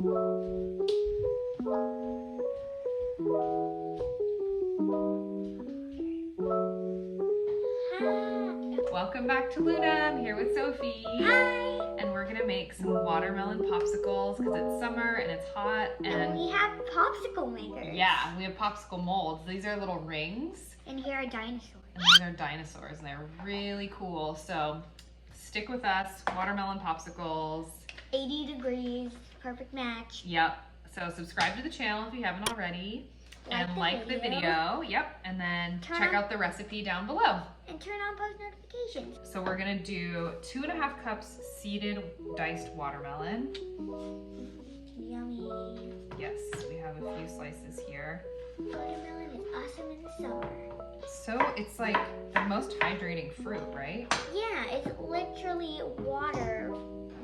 Welcome back to Luna. I'm here with Sophie. Hi! And we're gonna make some watermelon popsicles because it's summer and it's hot. And we have popsicle makers. Yeah, we have popsicle molds. These are little rings. And here are dinosaurs. And these are dinosaurs and they're really cool. So stick with us. Watermelon popsicles. 80 degrees, perfect match. Yep. So subscribe to the channel if you haven't already. And like the video. Yep. And then check out the recipe down below. And turn on post notifications. So we're gonna do 2.5 cups seeded diced watermelon. Yummy. Yes, we have a few slices here. Watermelon is awesome in the summer. So it's like the most hydrating fruit, right? Yeah, it's literally water,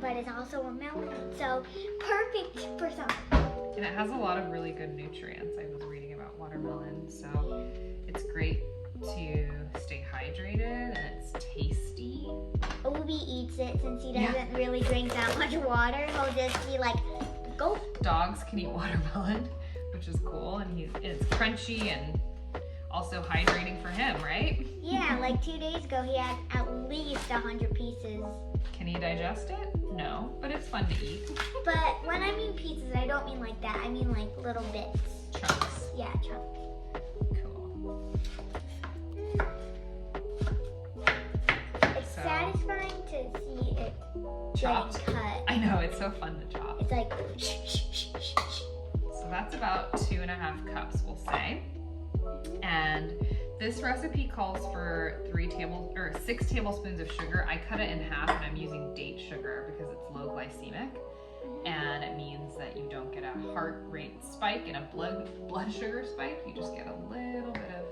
but it's also a melon. So perfect for summer. And it has a lot of really good nutrients. I was reading about watermelon, so it's great to stay hydrated and it's tasty. Obi eats it since he doesn't really drink that much water. He'll just be like, go. Dogs can eat watermelon, which is cool, and it's crunchy and also hydrating for him, right? Yeah, like 2 days ago he had at least 100 pieces. Can he digest it? No, but it's fun to eat. But when I mean pieces, I don't mean like that. I mean like little bits. Chunks. Yeah, chunks. Cool. It's satisfying to see it Chopped. getting cut. I know, it's so fun to chop. It's like So that's about 2.5 cups, we'll say. And this recipe calls for 6 tablespoons of sugar. I cut it in half and I'm using date sugar because it's low glycemic. And it means that you don't get a heart rate spike and a blood sugar spike. You just get a little bit of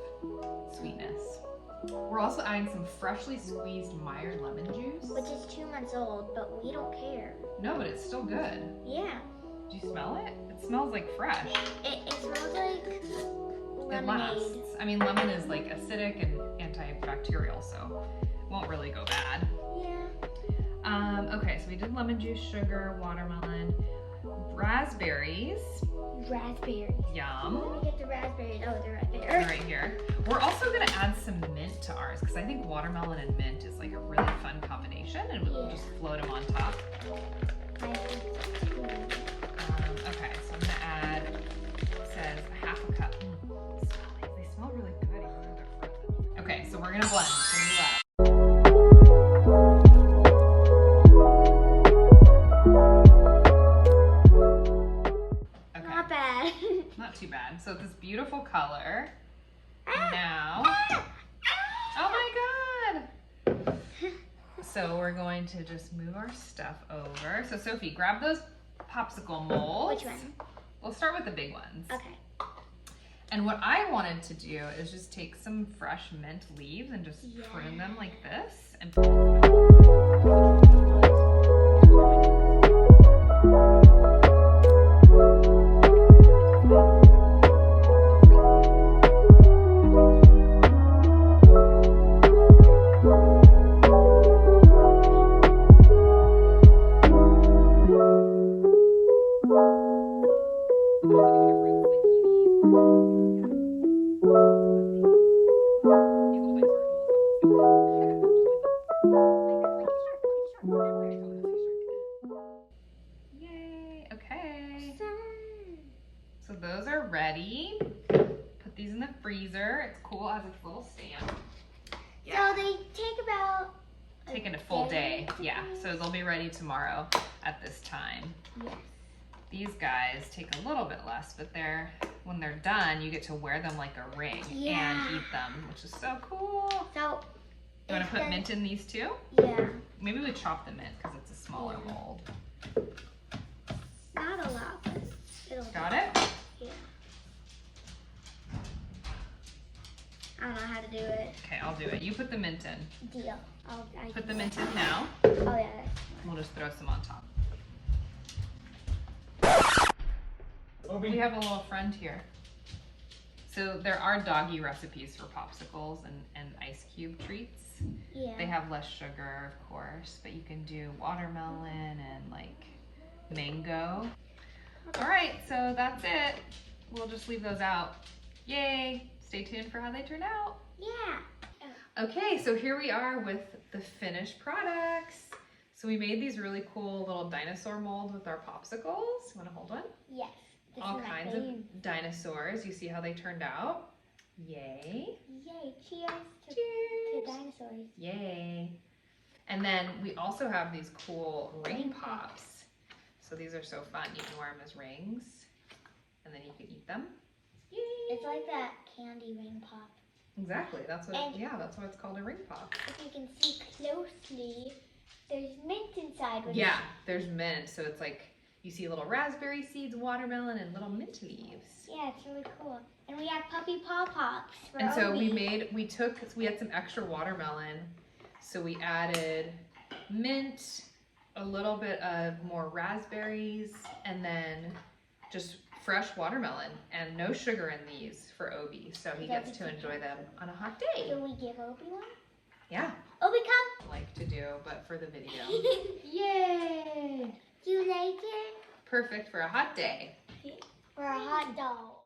sweetness. We're also adding some freshly squeezed Meyer lemon juice. which is 2 months old, but we don't care. No, but it's still good. Yeah. Do you smell it? It smells like fresh. It smells like It lemonade. lasts. I mean, lemon is like acidic and antibacterial, so it won't really go bad. Yeah. Okay, so we did lemon juice, sugar, watermelon, raspberries. Raspberries. Yum. Let me get the raspberries. Oh, they're right They're there. right here. We're also gonna add some mint to ours because I think watermelon and mint is like a really fun combination, and we'll just float them on top. Okay, so I'm gonna add, it says a half a cup. They smell really good even though they're frozen. Okay, so we're gonna blend. Okay. Not bad. Not too bad. So this beautiful color. Ah. Now, oh my God. So we're going to just move our stuff over. So Sophie, grab those popsicle molds. Which one? We'll start with the big ones. Okay. And what I wanted to do is just take some fresh mint leaves and just prune them like this. And Yay, okay. So those are ready. Put these in the freezer. It's cool, it has its little stand. So they take about Taking a full day. Yeah, so they'll be ready tomorrow at this time. Yes. These guys take a little bit less, but when they're done, you get to wear them like a ring and eat them, which is so cool. So You want to put mint in these too? Yeah. Maybe we chop the mint because it's a smaller mold. Not a lot, but it'll Got it? Yeah. I don't know how to do it. Okay, I'll do it. You put the mint in. Deal. Put the mint in now. Oh yeah. We'll just throw some on top. We have a little friend here. So there are doggy recipes for popsicles and ice cube treats. Yeah. They have less sugar, of course. of course, but you can do watermelon and like mango. All right, so that's it. We'll just leave those out. Yay! Stay tuned for how they turn out. Yeah. Okay, so here we are with the finished products. So we made these really cool little dinosaur molds with our popsicles. You want to hold one? Yes. All kinds of dinosaurs. You see how they turned out? Yay. Yay. Cheers to Cheers. dinosaurs. Yay. And then we also have these cool ring pops. So these are so fun. You can wear them as rings and then you can eat them. Yay. It's like that candy ring pop. Exactly. That's what that's why it's called a ring pop. If you can see closely, there's mint inside. Yeah, there's mint. So it's like you see little raspberry seeds, watermelon, and little mint leaves. Yeah, it's really cool. And we have puppy paw pops. And so we had some extra watermelon. So we added mint, a little bit of more raspberries, and then just fresh watermelon and no sugar in these for Obi. So he gets to enjoy them on a hot day. Can we give Obi one? Yeah. Obi, come. Like to do, but for the video. Yay! Do you like it? Perfect for a hot day. For a hot dog.